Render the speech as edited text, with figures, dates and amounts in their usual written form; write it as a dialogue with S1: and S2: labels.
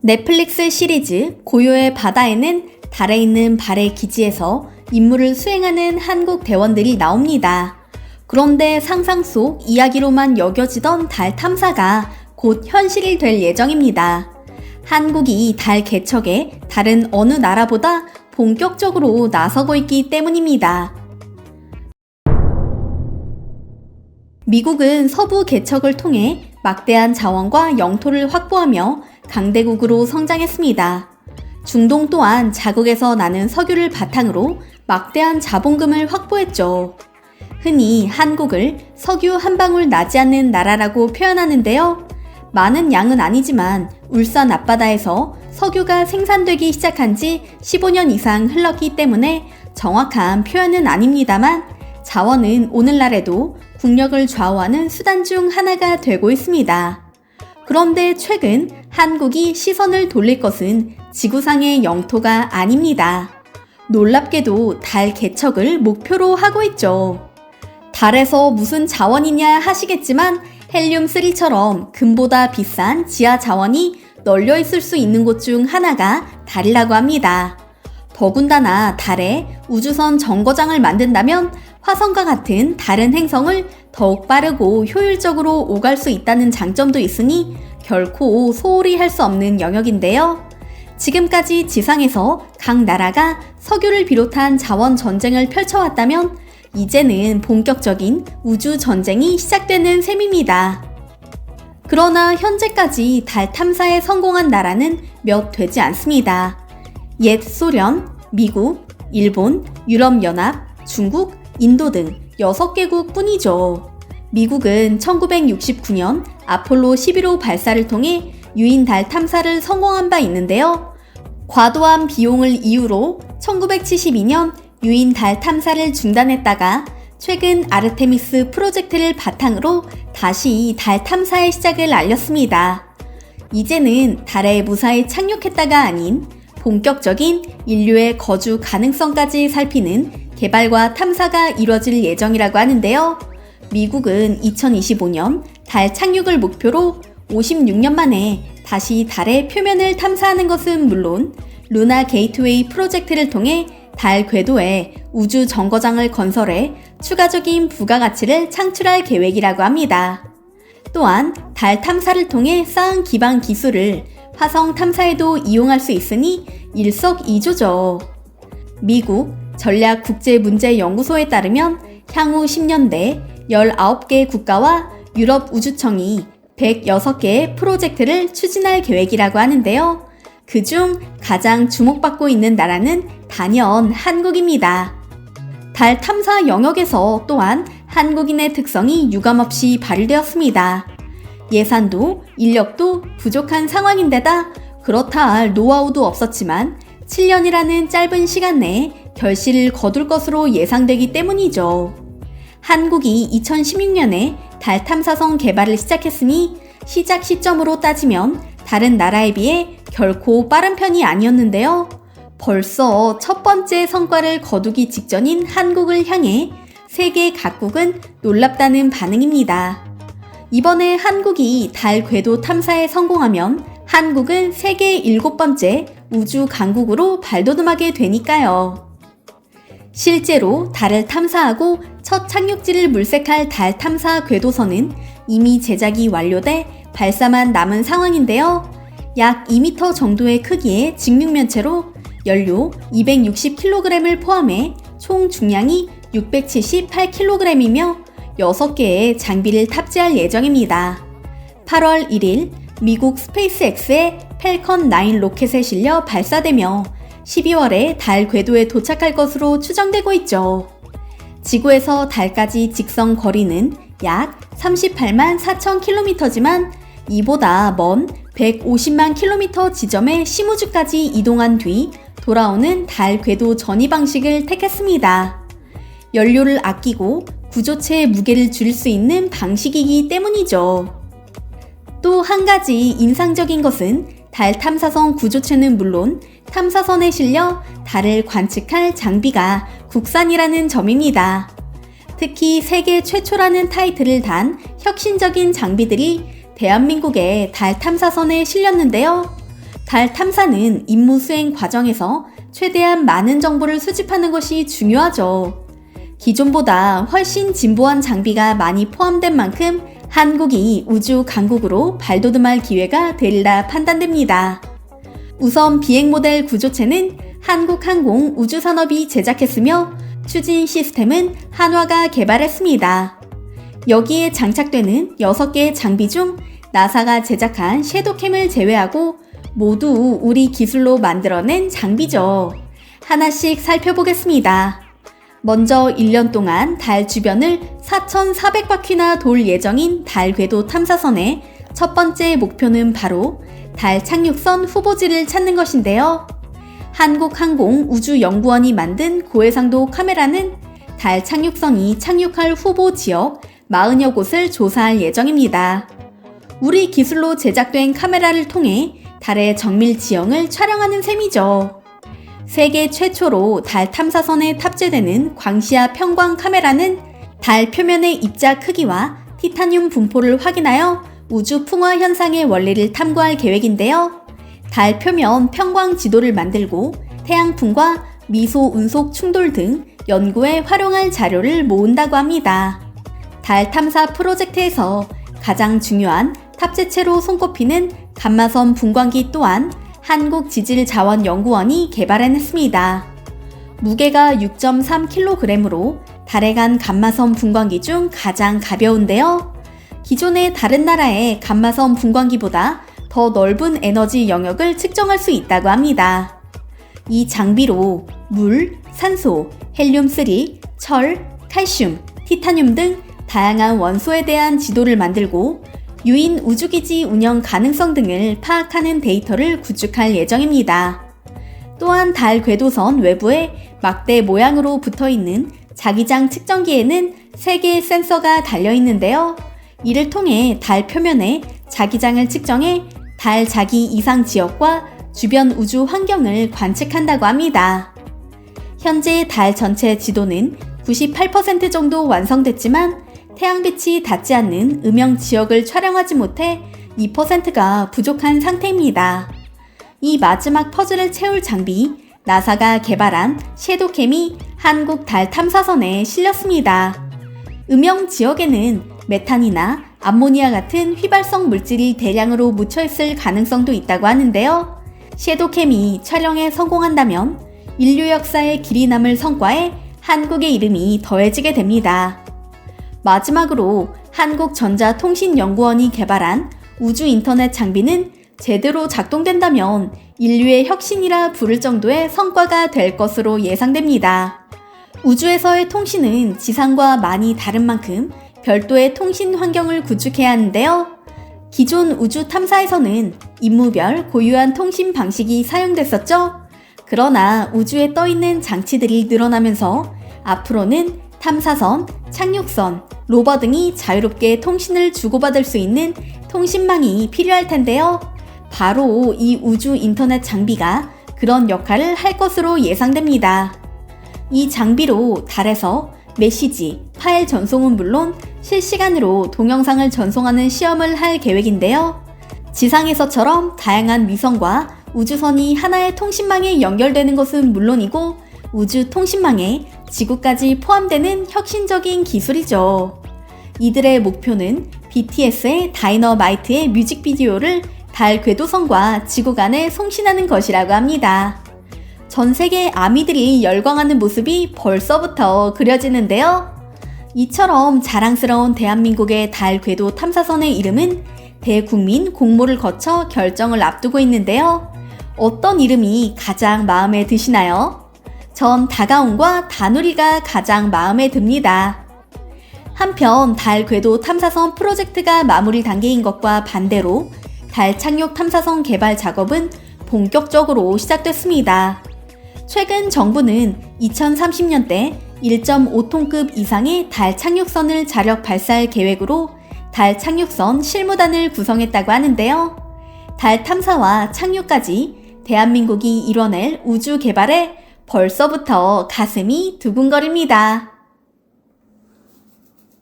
S1: 넷플릭스 시리즈 고요의 바다에는 달에 있는 발의 기지에서 임무를 수행하는 한국 대원들이 나옵니다. 그런데 상상 속 이야기로만 여겨지던 달 탐사가 곧 현실이 될 예정입니다. 한국이 달 개척에 다른 어느 나라보다 본격적으로 나서고 있기 때문입니다. 미국은 서부 개척을 통해 막대한 자원과 영토를 확보하며 강대국으로 성장했습니다. 중동 또한 자국에서 나는 석유를 바탕으로 막대한 자본금을 확보했죠. 흔히 한국을 석유 한 방울 나지 않는 나라라고 표현하는데요. 많은 양은 아니지만 울산 앞바다에서 석유가 생산되기 시작한 지 15년 이상 흘렀기 때문에 정확한 표현은 아닙니다만 자원은 오늘날에도 국력을 좌우하는 수단 중 하나가 되고 있습니다. 그런데 최근 한국이 시선을 돌릴 것은 지구상의 영토가 아닙니다. 놀랍게도 달 개척을 목표로 하고 있죠. 달에서 무슨 자원이냐 하시겠지만 헬륨3처럼 금보다 비싼 지하 자원이 널려 있을 수 있는 곳 중 하나가 달이라고 합니다. 더군다나 달에 우주선 정거장을 만든다면 화성과 같은 다른 행성을 더욱 빠르고 효율적으로 오갈 수 있다는 장점도 있으니 결코 소홀히 할 수 없는 영역인데요. 지금까지 지상에서 각 나라가 석유를 비롯한 자원 전쟁을 펼쳐왔다면 이제는 본격적인 우주 전쟁이 시작되는 셈입니다. 그러나 현재까지 달 탐사에 성공한 나라는 몇 되지 않습니다. 옛 소련, 미국, 일본, 유럽연합, 중국, 인도 등 6개국 뿐이죠. 미국은 1969년 아폴로 11호 발사를 통해 유인 달 탐사를 성공한 바 있는데요. 과도한 비용을 이유로 1972년 유인 달 탐사를 중단했다가 최근 아르테미스 프로젝트를 바탕으로 다시 달 탐사의 시작을 알렸습니다. 이제는 달에 무사히 착륙했다가 아닌 본격적인 인류의 거주 가능성까지 살피는 개발과 탐사가 이뤄질 예정이라고 하는데요. 미국은 2025년 달 착륙을 목표로 56년 만에 다시 달의 표면을 탐사하는 것은 물론 루나 게이트웨이 프로젝트를 통해 달 궤도에 우주 정거장을 건설해 추가적인 부가가치를 창출할 계획이라고 합니다. 또한 달 탐사를 통해 쌓은 기반 기술을 화성 탐사에도 이용할 수 있으니 일석이조죠. 미국 전략국제문제연구소에 따르면 향후 10년 내 19개 국가와 유럽우주청이 106개의 프로젝트를 추진할 계획이라고 하는데요. 그중 가장 주목받고 있는 나라는 단연 한국입니다. 달 탐사 영역에서 또한 한국인의 특성이 유감없이 발휘되었습니다. 예산도 인력도 부족한 상황인데다 그렇다 할 노하우도 없었지만 7년이라는 짧은 시간 내에 결실을 거둘 것으로 예상되기 때문이죠. 한국이 2016년에 달 탐사선 개발을 시작했으니 시작 시점으로 따지면 다른 나라에 비해 결코 빠른 편이 아니었는데요. 벌써 첫 번째 성과를 거두기 직전인 한국을 향해 세계 각국은 놀랍다는 반응입니다. 이번에 한국이 달 궤도 탐사에 성공하면 한국은 세계 7번째 우주 강국으로 발돋움하게 되니까요. 실제로 달을 탐사하고 첫 착륙지를 물색할 달 탐사 궤도선은 이미 제작이 완료돼 발사만 남은 상황인데요. 약 2m 정도의 크기의 직육면체로 연료 260kg을 포함해 총 중량이 678kg이며 6개의 장비를 탑재할 예정입니다. 8월 1일 미국 스페이스X의 팰컨 9 로켓에 실려 발사되며 12월에 달 궤도에 도착할 것으로 추정되고 있죠. 지구에서 달까지 직선 거리는 약 38만 4천 km지만 이보다 먼 150만 km 지점의 심우주까지 이동한 뒤 돌아오는 달 궤도 전이 방식을 택했습니다. 연료를 아끼고 구조체의 무게를 줄일 수 있는 방식이기 때문이죠. 또 한 가지 인상적인 것은 달 탐사선 구조체는 물론 탐사선에 실려 달을 관측할 장비가 국산이라는 점입니다. 특히 세계 최초라는 타이틀을 단 혁신적인 장비들이 대한민국의 달 탐사선에 실렸는데요. 달 탐사는 임무 수행 과정에서 최대한 많은 정보를 수집하는 것이 중요하죠. 기존보다 훨씬 진보한 장비가 많이 포함된 만큼 한국이 우주 강국으로 발돋움할 기회가 되리라 판단됩니다. 우선 비행 모델 구조체는 한국항공우주산업이 제작했으며 추진 시스템은 한화가 개발했습니다. 여기에 장착되는 6개의 장비 중 나사가 제작한 섀도캠을 제외하고 모두 우리 기술로 만들어낸 장비죠. 하나씩 살펴보겠습니다. 먼저 1년 동안 달 주변을 4,400바퀴나 돌 예정인 달 궤도 탐사선의 첫 번째 목표는 바로 달 착륙선 후보지를 찾는 것인데요. 한국항공우주연구원이 만든 고해상도 카메라는 달 착륙선이 착륙할 후보 지역 40여 곳을 조사할 예정입니다. 우리 기술로 제작된 카메라를 통해 달의 정밀 지형을 촬영하는 셈이죠. 세계 최초로 달 탐사선에 탑재되는 광시야 평광 카메라는 달 표면의 입자 크기와 티타늄 분포를 확인하여 우주 풍화 현상의 원리를 탐구할 계획인데요. 달 표면 평광 지도를 만들고 태양풍과 미소 운속 충돌 등 연구에 활용할 자료를 모은다고 합니다. 달 탐사 프로젝트에서 가장 중요한 탑재체로 손꼽히는 감마선 분광기 또한 한국지질자원연구원이 개발해냈습니다. 무게가 6.3kg으로 달에 간 감마선 분광기 중 가장 가벼운데요. 기존의 다른 나라의 감마선 분광기보다 더 넓은 에너지 영역을 측정할 수 있다고 합니다. 이 장비로 물, 산소, 헬륨3, 철, 칼슘, 티타늄 등 다양한 원소에 대한 지도를 만들고 유인 우주기지 운영 가능성 등을 파악하는 데이터를 구축할 예정입니다. 또한 달 궤도선 외부에 막대 모양으로 붙어있는 자기장 측정기에는 3개의 센서가 달려있는데요. 이를 통해 달 표면에 자기장을 측정해 달 자기 이상 지역과 주변 우주 환경을 관측한다고 합니다. 현재 달 전체 지도는 98% 정도 완성됐지만 태양빛이 닿지 않는 음영 지역을 촬영하지 못해 2%가 부족한 상태입니다. 이 마지막 퍼즐을 채울 장비, 나사가 개발한 섀도캠이 한국 달 탐사선에 실렸습니다. 음영 지역에는 메탄이나 암모니아 같은 휘발성 물질이 대량으로 묻혀있을 가능성도 있다고 하는데요. 섀도캠이 촬영에 성공한다면 인류 역사에 길이 남을 성과에 한국의 이름이 더해지게 됩니다. 마지막으로 한국전자통신연구원이 개발한 우주인터넷 장비는 제대로 작동된다면 인류의 혁신이라 부를 정도의 성과가 될 것으로 예상됩니다. 우주에서의 통신은 지상과 많이 다른 만큼 별도의 통신 환경을 구축해야 하는데요. 기존 우주 탐사에서는 임무별 고유한 통신 방식이 사용됐었죠. 그러나 우주에 떠있는 장치들이 늘어나면서 앞으로는 탐사선, 착륙선, 로버 등이 자유롭게 통신을 주고받을 수 있는 통신망이 필요할 텐데요. 바로 이 우주 인터넷 장비가 그런 역할을 할 것으로 예상됩니다. 이 장비로 달에서 메시지, 파일 전송은 물론 실시간으로 동영상을 전송하는 시험을 할 계획인데요. 지상에서처럼 다양한 위성과 우주선이 하나의 통신망에 연결되는 것은 물론이고 우주 통신망에 지구까지 포함되는 혁신적인 기술이죠. 이들의 목표는 BTS의 다이너마이트의 뮤직비디오를 달 궤도선과 지구 간에 송신하는 것이라고 합니다. 전 세계 아미들이 열광하는 모습이 벌써부터 그려지는데요. 이처럼 자랑스러운 대한민국의 달 궤도 탐사선의 이름은 대국민 공모를 거쳐 결정을 앞두고 있는데요. 어떤 이름이 가장 마음에 드시나요? 전 다가온과 다누리가 가장 마음에 듭니다. 한편 달 궤도 탐사선 프로젝트가 마무리 단계인 것과 반대로 달 착륙 탐사선 개발 작업은 본격적으로 시작됐습니다. 최근 정부는 2030년대 1.5톤급 이상의 달 착륙선을 자력 발사할 계획으로 달 착륙선 실무단을 구성했다고 하는데요. 달 탐사와 착륙까지 대한민국이 이뤄낼 우주 개발에 벌써부터 가슴이 두근거립니다.